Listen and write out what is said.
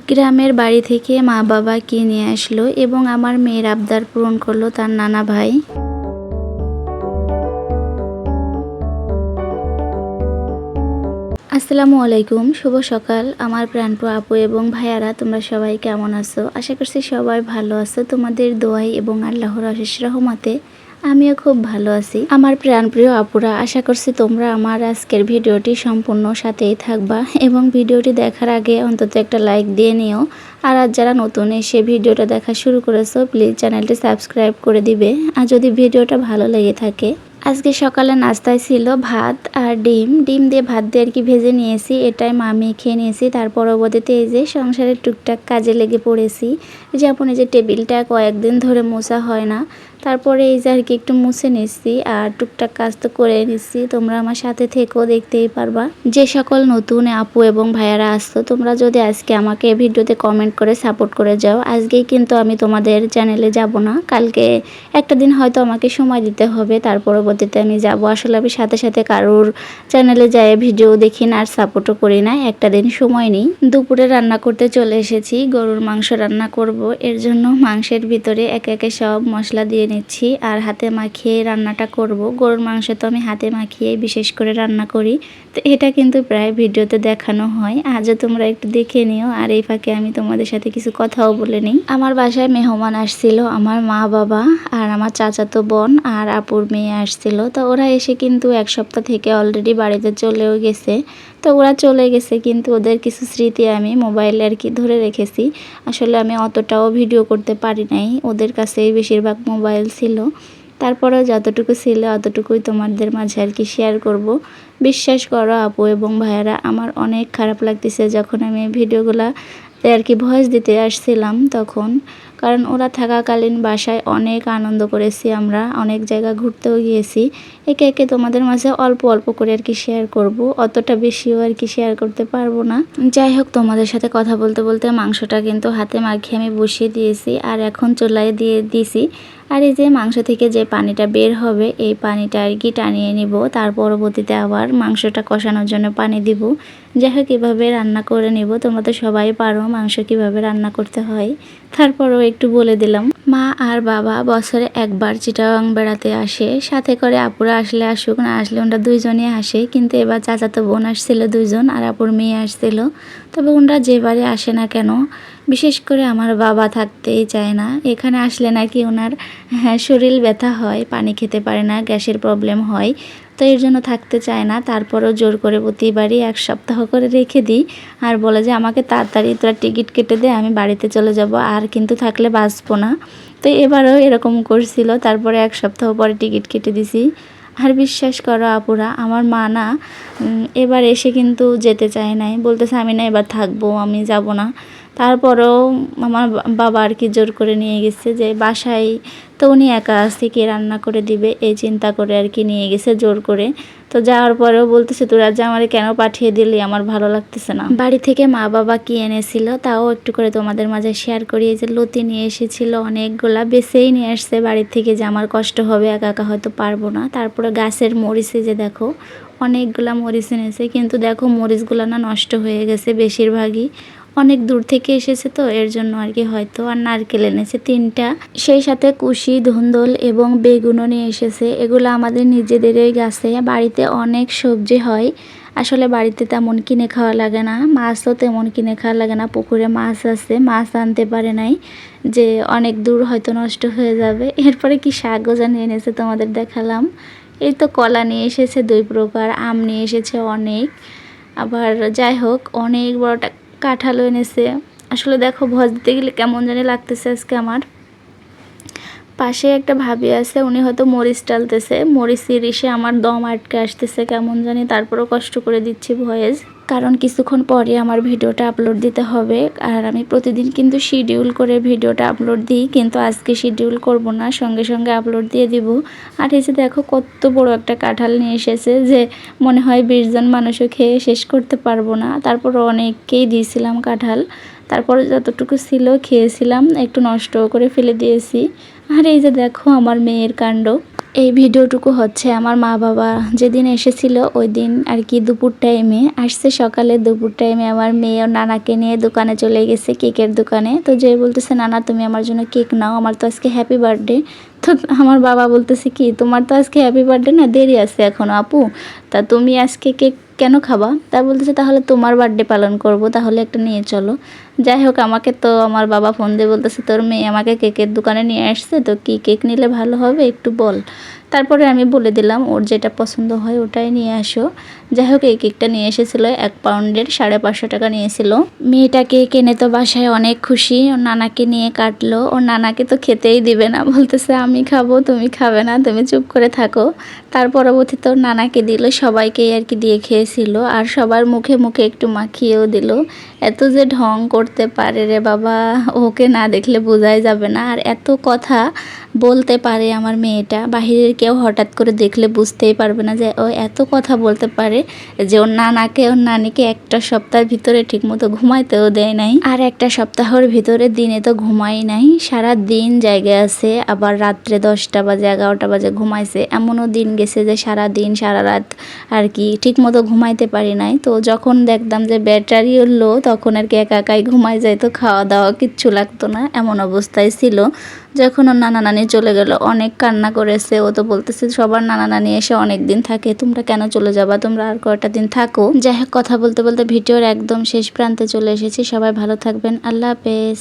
গ্রামের বাড়ি থেকে মা বাবা কি নিয়ে আসলো এবং আমার মেয়ের আবদার পূরণ করলো তার নানা ভাই। আসসালামু আলাইকুম, শুভ সকাল আমার প্রাণপ্রিয় আপু এবং ভাইয়ারা, তোমরা সবাই কেমন আছো? আশা করছি সবাই ভালো আছো। তোমাদের দোয়াই এবং আল্লাহর অশেষ রহমতে আমিও খুব ভালো আছি। আমার প্রাণপ্রিয় আপুরা, আশা করছি তোমরা আমার আজকের ভিডিওটি সম্পূর্ণ সাথেই থাকবা এবং ভিডিওটি দেখার আগে অন্তত একটা লাইক দিয়ে নিও। আর যারা নতুন এসে ভিডিওটা দেখা শুরু করেছো, প্লিজ চ্যানেলটি সাবস্ক্রাইব করে দিবে। আর যদি ভিডিওটা ভালো লেগে থাকে, আজকে সকালে নাস্তায় ছিল ভাত আর ডিম দিয়ে ভাত দিয়ে আর কি ভেজে নিয়েছি। এটাই মামি খেয়ে নিয়েছি। তার পরবর্তীতে এই যে সংসারের টুকটাক কাজে লেগে পড়েছি। যেমন এই যে টেবিলটা কয়েকদিন ধরে মোছা হয় না, তারপরে এই যে আর কি একটু মুছে নিচ্ছি আর টুকটাক কাজ তো করে নিচ্ছি। তোমরা আমার সাথে থেকেও দেখতেই পারবা। যে সকল নতুন আপু এবং ভাইয়ারা আসতো, তোমরা যদি আজকে আমাকে ভিডিওতে কমেন্ট করে সাপোর্ট করে যাও, আজকেই কিন্তু আমি তোমাদের চ্যানেলে যাব না, কালকে একটা দিন হয়তো আমাকে সময় দিতে হবে, তার পরবর্তীতে আমি যাব। আসলে আমি সাথে সাথে কারোর চ্যানেলে যাই ভিডিও দেখি না আর সাপোর্টও করি না, একটা দিন সময় নেই। দুপুরে রান্না করতে চলে এসেছি, গরুর মাংস রান্না করব। এর জন্য মাংসের ভিতরে একে একে সব মশলা দিয়ে নিচ্ছি আর হাতে মাখিয়ে রান্নাটা করব। গরুর মাংস তো আমি হাতে মাখিয়ে বিশেষ করে রান্না করি, তো এটা কিন্তু প্রায় ভিডিওতে দেখানো হয়। আজও তোমরা একটু দেখে নিও। আর এই ফাঁকে আমি তোমাদের সাথে কিছু কথাও বলে নিই। আমার বাসায় মেহমান আসছিল, আমার মা বাবা আর আমার চাচাতো বোন আর আপুর মেয়ে আসছিল। তো ওরা এসে কিন্তু এক সপ্তাহ থেকে অলরেডি বাড়িতে চলেও গেছে। তো ওরা চলে গেছে, কিন্তু ওদের কিছু স্মৃতি আমি মোবাইলে আর কি ধরে রেখেছি। আসলে আমি অতটাও ভিডিও করতে পারি নাই, ওদের কাছেই বেশিরভাগ মোবাইল ছিল। তারপরেও যতটুকু ছিল অতটুকুই তোমাদের মাঝে আর কি শেয়ার করব। বিশ্বাস করো আপু এবং ভাইয়ারা, আমার অনেক খারাপ লাগতেছে যখন আমি ভিডিওগুলা আর কি ভয়েস দিতে আসছিলাম তখন। কারণ ওরা থাকাকালীন বাসায় অনেক আনন্দ করেছি, আমরা অনেক জায়গা ঘুরতেও গিয়েছি। একে একে তোমাদের মাঝে অল্প অল্প করে আর কি শেয়ার করব, অতটা বেশিও আর কি শেয়ার করতে পারবো না। যাই হোক, তোমাদের সাথে কথা বলতে বলতে মাংসটা কিন্তু হাতে মাখিয়ে আমি বসিয়ে দিয়েছি আর এখন চুলায় দিয়ে দিয়েছি। আর এই যে মাংস থেকে যে পানিটা বের হবে, এই পানিটা আর কি টানিয়ে নিব। তার পরবর্তীতে আবার মাংসটা কষানোর জন্য পানি দিব। যাই হোক, এভাবে রান্না করে নিব। তোমরা তো সবাই পারো মাংস কিভাবে রান্না করতে হয়, তারপরেও একটু বলে দিলাম। মা আর বাবা বছরে একবার চিটাগাং বেড়াতে আসে, সাথে করে আপুরা আসলে আসুক, না আসলে ওনারা দুইজনই আসে। কিন্তু এবার চাচাতো বোন আসছিল দুইজন আর আপুর মেয়ে আসছিল। তবে ওনারা যেবারে আসে না কেন, বিশেষ করে আমার বাবা থাকতেই চায় না। এখানে আসলে নাকি ওনার শরীর ব্যথা হয়, পানি খেতে পারে না, গ্যাসের প্রবলেম হয়, তো এর জন্য থাকতে চায় না। তারপরও জোর করে প্রতিবারই এক সপ্তাহ করে রেখে দিই আর বলে যে আমাকে তাড়াতাড়ি তোরা টিকিট কেটে দে, আমি বাড়িতে চলে যাব, আর কিন্তু থাকলে বাঁচবো না। তো এবারও এরকম করছিল, তারপরে এক সপ্তাহ পরে টিকিট কেটে দিছি। আর বিশ্বাস করো আপুরা, আমার মা না এবার এসে কিন্তু যেতে চায় নাই, বলতেছে আমি না এবার থাকবো, আমি যাব না। তারপরেও আমার বাবা আর কি জোর করে নিয়ে গেছে, যে বাসায় তো উনি একা থেকে রান্না করে দিবে, এই চিন্তা করে আর কি নিয়ে গেছে জোর করে। তো যাওয়ার পরেও বলতেছে তোরা যে আমারে কেন পাঠিয়ে দিলি, আমার ভালো লাগতেছে না। বাড়ি থেকে মা বাবা কি এনেছিল তাও একটু করে তোমাদের মাঝে শেয়ার করি। এই যে লতি নিয়ে এসেছিল অনেকগুলা, বেছেই নিয়ে আসছে বাড়ি থেকে, যে আমার কষ্ট হবে, একা একা হয়তো পারবো না। তারপরে গাছের মরিচে যে দেখো অনেকগুলা মরিচ এনেছে, কিন্তু দেখো মরিচগুলো না নষ্ট হয়ে গেছে বেশিরভাগই, অনেক দূর থেকে এসেছে তো এর জন্য আর কি হয়তো। আর নারকেল এনেছে 3টা, সেই সাথে কুশি, ধুন্দল এবং বেগুনও নিয়ে এসেছে। এগুলো আমাদের নিজেদেরই গাছে, বাড়িতে অনেক সবজি হয়। আসলে বাড়িতে তেমন কিনে খাওয়া লাগে না, মাছও তেমন কিনে খাওয়া লাগে না। পুকুরে মাছ আছে, মাছ আনতে পারে নাই, যে অনেক দূর হয়তো নষ্ট হয়ে যাবে। এরপরে কি শাকও জানিয়ে এনেছে তোমাদের দেখালাম। এই তো কলা নিয়ে এসেছে 2 প্রকার, আম নিয়ে এসেছে অনেক। আবার যাই হোক, অনেক বড়টা কাঁঠালও এনেছে। আসলে দেখো ভজ দিতে গেলে কেমন জানি লাগতেছে আজকে আমার। পাশে একটা ভাবি আছে, উনি হয়তো মরিচ টালতেছে, মরিচ ইরিশে আমার দম আটকে আসতেছে কেমন জানি। তারপরেও কষ্ট করে দিচ্ছি ভয়েস, কারণ কিছুক্ষণ পরে আমার ভিডিওটা আপলোড দিতে হবে। আর আমি প্রতিদিন কিন্তু শিডিউল করে ভিডিওটা আপলোড দিই, কিন্তু আজকে শিডিউল করব না, সঙ্গে সঙ্গে আপলোড দিয়ে দিব। আর এই যে দেখো কত বড় একটা কাঁঠাল নিয়ে এসেছে, যে মনে হয় 20 জন মানুষও খেয়ে শেষ করতে পারবো না। তারপর অনেককেই দিয়েছিলাম কাঁঠাল, তারপরে যতটুকু ছিল খেয়েছিলাম, একটু নষ্ট করে ফেলে দিয়েছি। আর এই যে দেখো আমার মেয়ের কাণ্ড, এই ভিডিওটুকু হচ্ছে আমার মা বাবা যেদিন এসেছিল ওই দিন আর কি দুপুর টাইমে আসছে। সকালে দুপুর টাইমে আমার মেয়ে ও নানাকে নিয়ে দোকানে চলে গেছে, কেকের দোকানে। তো যে বলতেছে, নানা তুমি আমার জন্য কেক নাও, আমার তো আজকে হ্যাপি বার্থডে। তো আমার বাবা বলতেছে কি, তোমার তো আজকে হ্যাপি বার্থডে না, দেরি আছে এখনো আপু, তা তুমি আজকে কেক কেন খাবা? তা বলতেছে তাহলে তোমার বার্থডে পালন করব, তাহলে একটা নিয়ে চলো। যাই হোক, আমাকে তো আমার বাবা ফোন দিয়ে বলতেছে তোর মেয়ে আমাকে কেকের দোকানে নিয়ে আসছে, তো কি কেক নিলে ভালো হবে একটু বল। তারপরে আমি বলে দিলাম ওর যেটা পছন্দ হয় ওটাই নিয়ে আসো। যাই হোক, এই কেকটা নিয়ে এসেছিলো 1 পাউন্ডের, 550 টাকা নিয়েছিল। মেয়েটা কেক এনে তো বাসায় অনেক খুশি, ওর নানাকে নিয়ে কাটলো। ওর নানাকে তো খেতেই দিবে না, বলতেছে আমি খাবো, তুমি খাবে না, তুমি চুপ করে থাকো। তার পরবর্তীতে ওর নানাকে দিল, সবাইকেই আর কি দিয়ে খেয়েছিল, আর সবার মুখে মুখে একটু মাখিয়েও দিল। এত যে ঢং করতে পারে রে বাবা, ওকে না দেখলে বোঝাই যাবে না। আর এত কথা বলতে পারে আমার মেয়েটা, বাহিরের কেউ হঠাৎ করে দেখলে বুঝতেই পারবে না যে ও এত কথা বলতে পারে। যে ওর নানাকে ওর নানিকে একটা সপ্তাহের ভিতরে ঠিকমতো ঘুমাইতেও দেয় নাই, আর একটা সপ্তাহের ভিতরে দিনে তো ঘুমাই নাই, সারা দিন জায়গায় আছে। আবার রাত্রে 10টা বাজে 11টা বাজে ঘুমাইছে, এমনও দিন গেছে যে সারা দিন সারা রাত আর কি ঠিকমতো ঘুমাইতে পারি নাই। তো যখন দেখতাম যে ব্যাটারি লো, তখন আর কি একা একাই ঘুমাই যাইতো, খাওয়া দাওয়া কিচ্ছু লাগতো না, এমন অবস্থায় ছিল। যখন ওর নানা নানি চলে গেল অনেক কান্না করেছে। ও তো বলতেছে সবার নানা নানি এসে অনেক দিন থাকে, তোমরা কেন চলে যাবা, তোমরা আর কয়টা দিন থাকো। যাই হোক, কথা বলতে বলতে ভিডিওর একদম শেষ প্রান্তে চলে এসেছি। সবাই ভালো থাকবেন, আল্লাহ হাফেজ।